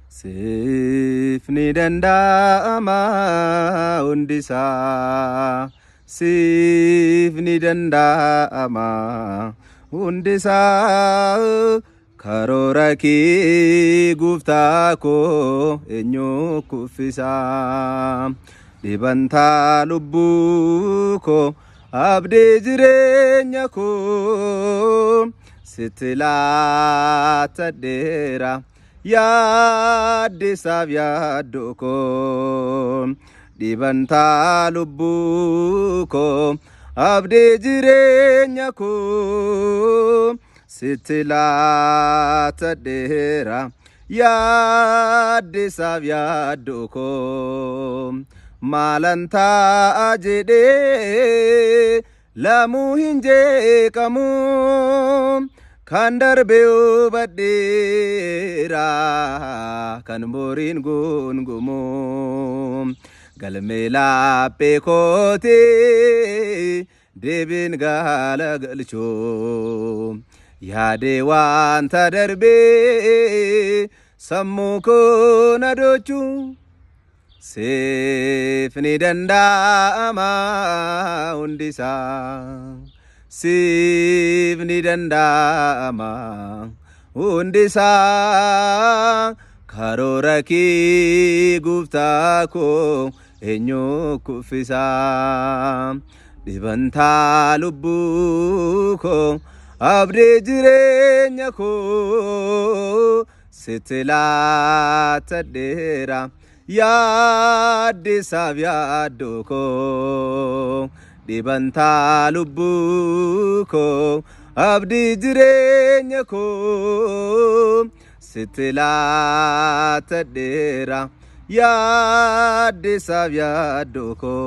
Sifni danda'ama hundisa Sifni danda'ama hundisa Karoora kee gooftaa koo eenyu kuffisa Dhibantaa lubbuu koo abdii jireenya koo sitti laatadheera yaaddeessaaf yaaddoo koo Dhibantaa lubbuu koo abdii jireenya koo sitti laatadheera yaaddeessaaf yaaddoo koo Maalantaa jedhee lamuu hin jeeqamu kan darbee hubadheera kan boriin gungumu galmee laaphee kootee deebiin galagalchoo yaadee waanta darbee sammuu koo na dhochuu Sifni danda'ama hundisa Sifni danda'ama hundisa Karoora kee gooftaa koo eenyu kuffisa Dhibantaa lubbuu koo abdii jireenya koo sitti laatadheera yaaddeessaaf yaaddoo koo Dhibantaa lubbuu koo abdii jireenya koo sitti laatadheera yaaddeessaaf yaaddoo koo